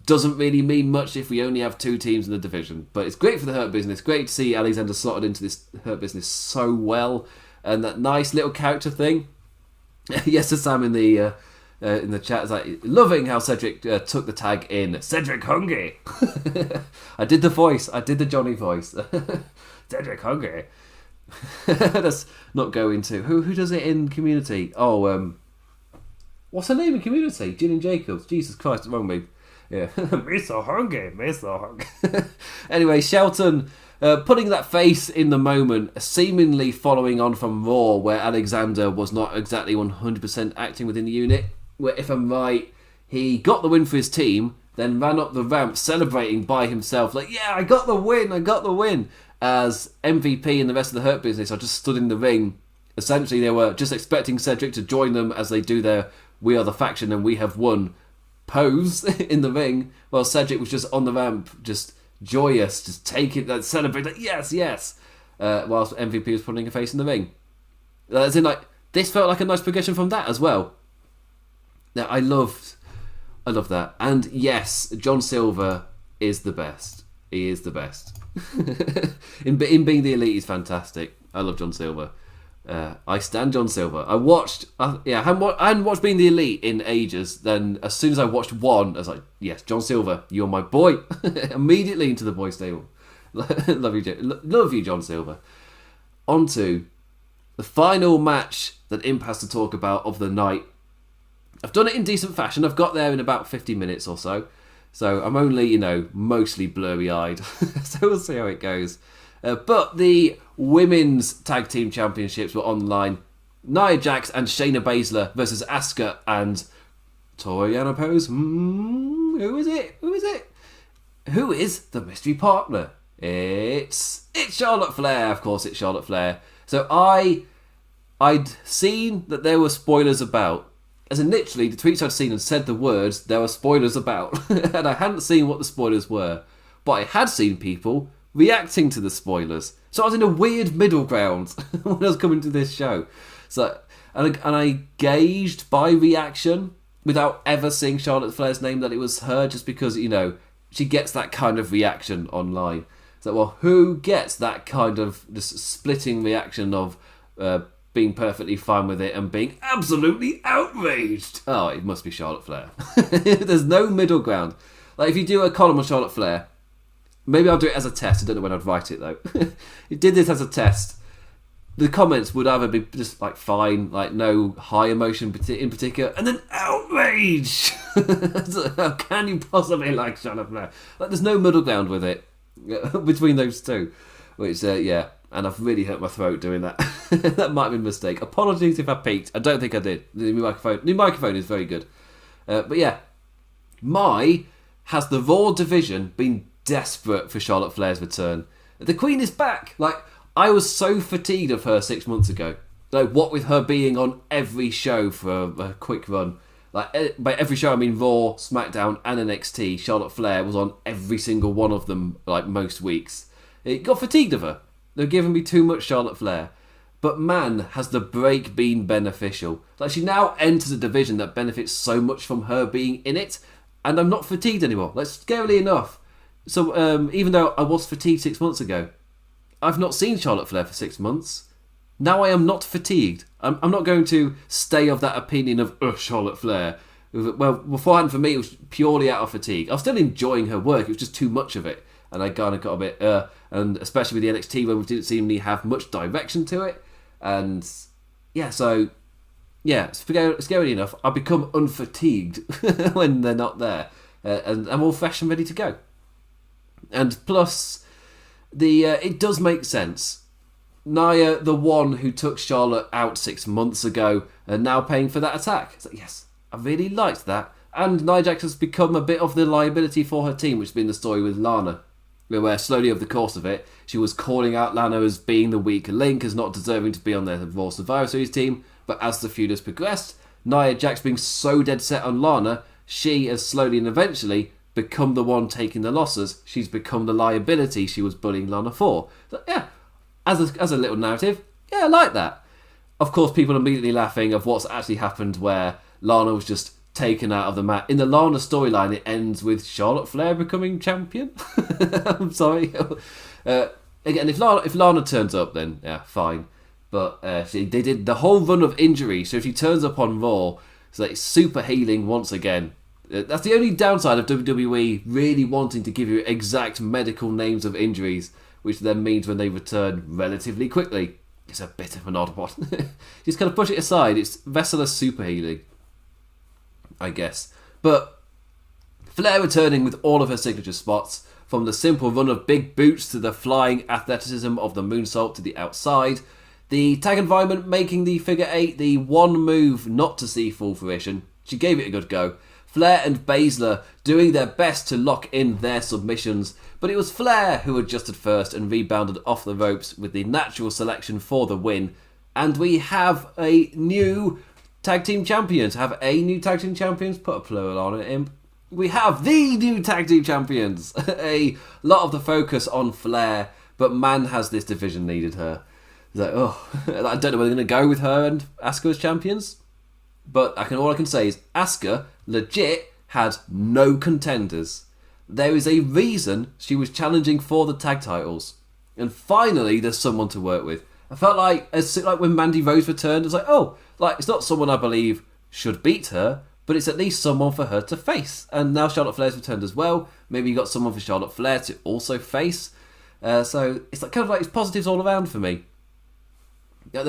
Doesn't really mean much if we only have 2 teams in the division. But it's great for the Hurt Business. Great to see Alexander slotted into this Hurt Business so well. And that nice little character thing. Yes, to Sam in the chat is like, loving how Cedric took the tag in. Cedric Hungry. I did the voice. I did the Johnny voice. Cedric Hungry. Let's not go into who does it in Community. Oh, what's her name in Community? Gillian Jacobs. Jesus Christ, wrong me. Yeah, me so hungry. Anyway, Shelton putting that face in the moment, seemingly following on from Raw, where Alexander was not exactly 100% acting within the unit. Where, if I'm right, he got the win for his team, then ran up the ramp celebrating by himself, like, yeah, I got the win. As MVP and the rest of the Hurt Business are just stood in the ring. Essentially, they were just expecting Cedric to join them as they do their "We are the faction and we have won" pose in the ring, while Cedric was just on the ramp, just joyous, just taking that, celebrating, like, yes. Whilst MVP was putting a face in the ring. As in, like, this felt like a nice progression from that as well. Now, I love that, and yes, John Silver is the best. He is the best. in being the elite, he's fantastic. I love John Silver. I stand John Silver. I hadn't watched Being the Elite in ages. Then as soon as I watched one, I was like, yes, John Silver, you're my boy. Immediately into the boys' stable. Love you, John Silver. On to the final match that Imp has to talk about of the night. I've done it in decent fashion. I've got there in about 50 minutes or so. So I'm only, mostly blurry-eyed. So we'll see how it goes. But the Women's Tag Team Championships were on the line. Nia Jax and Shayna Baszler versus Asuka and Toriana Pose. Who is it? Who is the mystery partner? It's Charlotte Flair. Of course, it's Charlotte Flair. So I'd seen that there were spoilers about. As in, literally, the tweets I'd seen and said the words, there were spoilers about. And I hadn't seen what the spoilers were. But I had seen people reacting to the spoilers. So I was in a weird middle ground when I was coming to this show. So, and I gauged by reaction, without ever seeing Charlotte Flair's name, that it was her, just because, she gets that kind of reaction online. So, well, who gets that kind of just splitting reaction of being perfectly fine with it and being absolutely outraged? Oh, it must be Charlotte Flair. There's no middle ground. Like, if you do a column on Charlotte Flair, maybe I'll do it as a test. I don't know when I'd write it, though. You did this as a test. The comments would either be just, like, fine, like, no high emotion in particular, and then outrage! How can you possibly like Charlotte Flair? Like, there's no middle ground with it between those two. Which, yeah, and I've really hurt my throat doing that. That might have been a mistake. Apologies if I peaked. I don't think I did. The new microphone is very good. But yeah, has the Raw division been desperate for Charlotte Flair's return? The Queen is back. Like, I was so fatigued of her 6 months ago. Like, what with her being on every show for a quick run. Like, by every show, I mean Raw, SmackDown, and NXT. Charlotte Flair was on every single one of them, like, most weeks. It got fatigued of her. They're giving me too much Charlotte Flair. But man, has the break been beneficial. Like, she now enters a division that benefits so much from her being in it. And I'm not fatigued anymore. Like, scarily enough. So, even though I was fatigued 6 months ago, I've not seen Charlotte Flair for 6 months. Now I am not fatigued. I'm not going to stay of that opinion of, Charlotte Flair. Well, beforehand for me, it was purely out of fatigue. I was still enjoying her work. It was just too much of it. and I kind of got a bit, and especially with the NXT one, we didn't seemingly have much direction to it, and scary enough, I become unfatigued when they're not there, and I'm all fresh and ready to go. And plus, it does make sense. Nia, the one who took Charlotte out 6 months ago, and now paying for that attack. It's like, yes, I really liked that. And Nia Jax has become a bit of the liability for her team, which has been the story with Lana, where slowly over the course of it, she was calling out Lana as being the weaker link, as not deserving to be on their Raw Survivor Series team. But as the feud has progressed, Nia Jax being so dead set on Lana, she has slowly and eventually become the one taking the losses. She's become the liability she was bullying Lana for. So, yeah. As a little narrative, yeah, I like that. Of course, people immediately laughing of what's actually happened where Lana was just taken out of the match. In the Lana storyline, it ends with Charlotte Flair becoming champion. I'm sorry. Again, if Lana turns up, then yeah, fine. But they did the whole run of injuries, so if she turns up on Raw, it's like super healing once again. That's the only downside of WWE really wanting to give you exact medical names of injuries, which then means when they return relatively quickly, it's a bit of an odd one. Just kind of push it aside. It's wrestler super healing, I guess. But Flair returning with all of her signature spots, from the simple run of big boots to the flying athleticism of the moonsault to the outside, the tag environment making the figure 8 the one move not to see full fruition. She gave it a good go. Flair and Baszler doing their best to lock in their submissions, but it was Flair who adjusted first and rebounded off the ropes with the natural selection for the win. And we have a new tag team champions. Put a plural on it. We have the new tag team champions. A lot of the focus on Flair, but man has this division needed her. It's like, I don't know whether they're going to go with her and Asuka as champions. But all I can say is Asuka legit had no contenders. There is a reason she was challenging for the tag titles. And finally, there's someone to work with. I felt like when Mandy Rose returned, it's like, it's not someone I believe should beat her, but it's at least someone for her to face. And now Charlotte Flair's returned as well. Maybe you got someone for Charlotte Flair to also face. So it's it's positives all around for me. Yeah,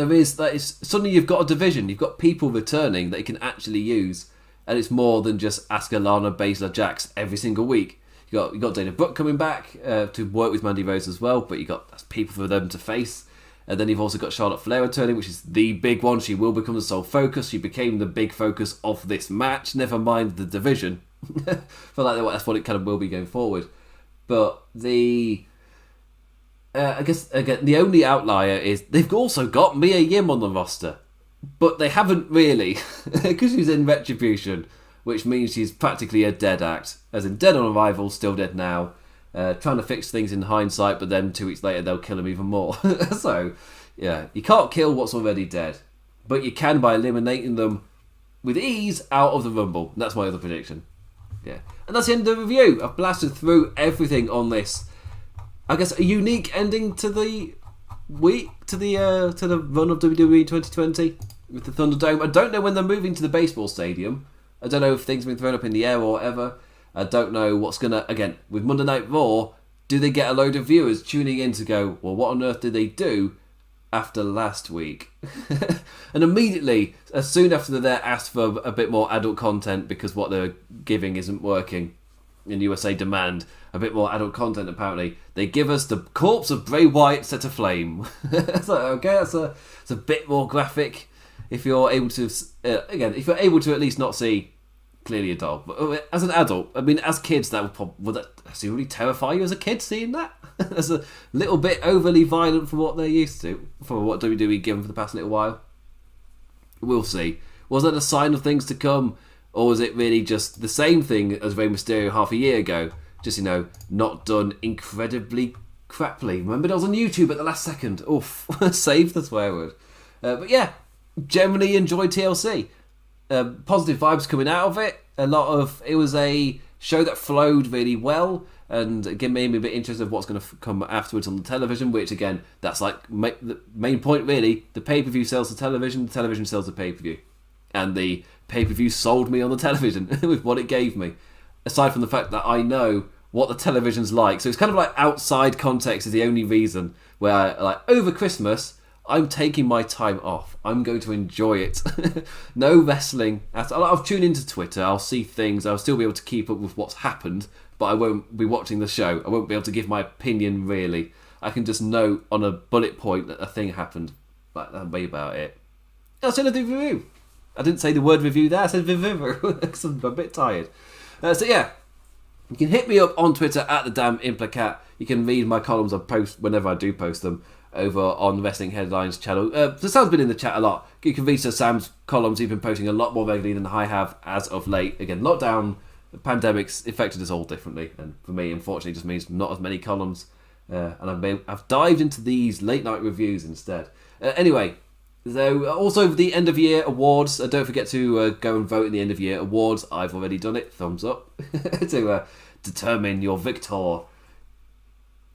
suddenly you've got a division, you've got people returning that you can actually use, and it's more than just Asuka, Lana, Baszler, Jax every single week. You got Dana Brooke coming back to work with Mandy Rose as well, but you got people for them to face, and then you've also got Charlotte Flair returning, which is the big one. She will become the sole focus. She became the big focus of this match. Never mind the division. I feel like that's what it kind of will be going forward. But I guess, again, the only outlier is they've also got Mia Yim on the roster. But they haven't really, because she's in Retribution, which means she's practically a dead act. As in, dead on arrival, still dead now. Trying to fix things in hindsight, but then 2 weeks later they'll kill him even more. So, yeah, you can't kill what's already dead. But you can by eliminating them with ease out of the Rumble. That's my other prediction. Yeah. And that's the end of the review. I've blasted through everything on this. I guess a unique ending to the week, to the run of WWE 2020 with the Thunderdome. I don't know when they're moving to the baseball stadium. I don't know if things have been thrown up in the air or whatever. I don't know what's going to... Again, with Monday Night Raw, do they get a load of viewers tuning in to go, well, what on earth did they do after last week? And immediately, as soon after they're asked for a bit more adult content because what they're giving isn't working, and USA demand a bit more adult content, apparently, they give us the corpse of Bray Wyatt set aflame. So, okay, it's a bit more graphic. If you're able to... if you're able to at least not see... Clearly a doll. But as an adult, I mean, as kids, that would that really terrify you as a kid seeing that? That's a little bit overly violent for what they're used to, for what WWE given for the past little while. We'll see. Was that a sign of things to come, or was it really just the same thing as Rey Mysterio half a year ago? Just, not done incredibly craply. Remember, that was on YouTube at the last second. Oof, save the swear word. But yeah, generally enjoyed TLC. Positive vibes coming out of it. It was a show that flowed really well, and again made me a bit interested of what's going to come afterwards on the television, which again, that's like the main point really. The pay-per-view sells the television sells the pay-per-view. And the pay-per-view sold me on the television with what it gave me. Aside from the fact that I know what the television's like. So it's kind of like outside context is the only reason where, like, over Christmas, I'm taking my time off. I'm going to enjoy it. No wrestling. I'll tune into Twitter. I'll see things. I'll still be able to keep up with what's happened, but I won't be watching the show. I won't be able to give my opinion, really. I can just know on a bullet point that a thing happened. But that'll be about it. That's another review. I didn't say the word review there. I said review because I'm a bit tired. So yeah, you can hit me up on Twitter at the damn Implicat. You can read my columns I post whenever I do post them over on Wrestling Headlines channel. So Sam's been in the chat a lot. You can read Sam's columns. He's been posting a lot more regularly than I have as of late. Again, lockdown, the pandemic's affected us all differently, and for me, unfortunately, it just means not as many columns. And I've dived into these late night reviews instead. Anyway. So, also the end of year awards. Don't forget to go and vote in the end of year awards. I've already done it. Thumbs up to determine your victor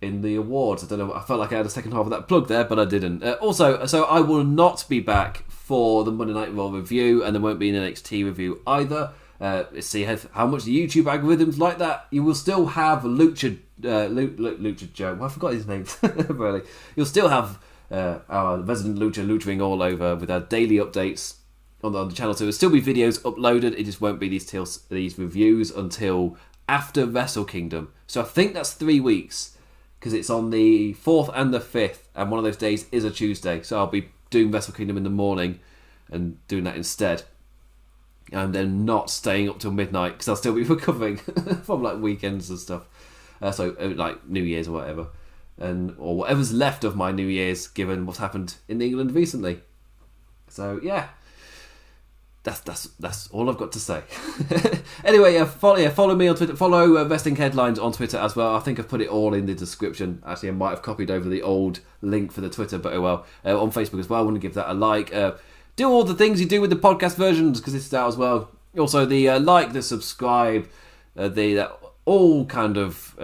in the awards. I don't know. I felt like I had a second half of that plug there, but I didn't. Also, so I will not be back for the Monday Night Raw review, and there won't be an NXT review either. Let's see how much the YouTube algorithms like that. You will still have Lucha Joe. Well, I forgot his name. Really, you'll still have. Our resident luching all over with our daily updates on the channel. So there'll still be videos uploaded. It just won't be these reviews until after Wrestle Kingdom. So I think that's 3 weeks because it's on the 4th and the 5th, and one of those days is a Tuesday. So I'll be doing Wrestle Kingdom in the morning and doing that instead, and then not staying up till midnight because I'll still be recovering from like weekends and stuff. So like New Year's or whatever. Or whatever's left of my New Year's, given what's happened in England recently. So yeah, that's all I've got to say. Anyway, follow me on Twitter. Follow Wrestling Headlines on Twitter as well. I think I've put it all in the description. Actually, I might have copied over the old link for the Twitter, but oh well. On Facebook as well. I want to give that a like. Do all the things you do with the podcast versions because it's out as well. Also, the like, the subscribe, all kind of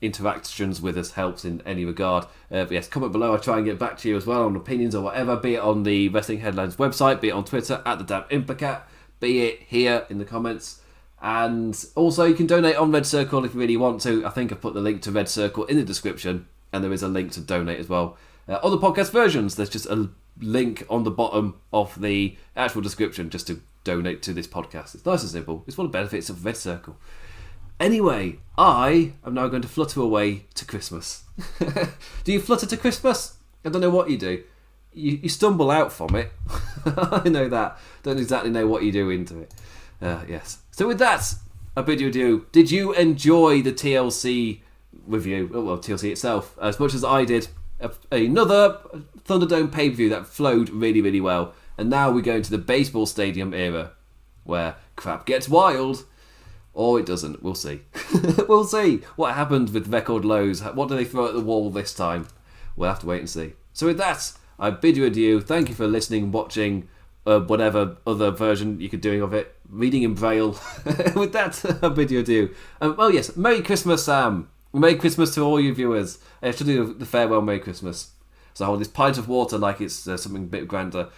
interactions with us helps in any regard. But yes, comment below. I'll try and get back to you as well on opinions or whatever, be it on the Wrestling Headlines website, be it on Twitter at the damn Implicat, be it here in the comments. And also you can donate on RedCircle if you really want to. I think I've put the link to RedCircle in the description, and there is a link to donate as well. On the podcast versions, there's just a link on the bottom of the actual description just to donate to this podcast. It's nice and simple. It's one of the benefits of RedCircle. Anyway, I am now going to flutter away to Christmas. Do you flutter to Christmas? I don't know what you do. You stumble out from it. I know that. Don't exactly know what you do into it. Yes. So with that, I bid you adieu. Did you enjoy the TLC review? Well, TLC itself, as much as I did. Another Thunderdome pay-per-view that flowed really, really well. And now we go into the baseball stadium era, where crap gets wild. Or it doesn't. We'll see. We'll see what happened with record lows. What do they throw at the wall this time? We'll have to wait and see. So with that, I bid you adieu. Thank you for listening, watching, whatever other version you could do of it. Reading in Braille. With that, I bid you adieu. Well, yes, Merry Christmas, Sam. Merry Christmas to all you viewers. I should do the farewell Merry Christmas. So I hold this pint of water like it's something a bit grander.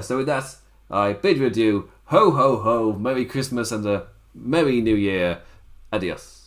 So with that, I bid you adieu. Ho, ho, ho. Merry Christmas and a Merry New Year. Adios.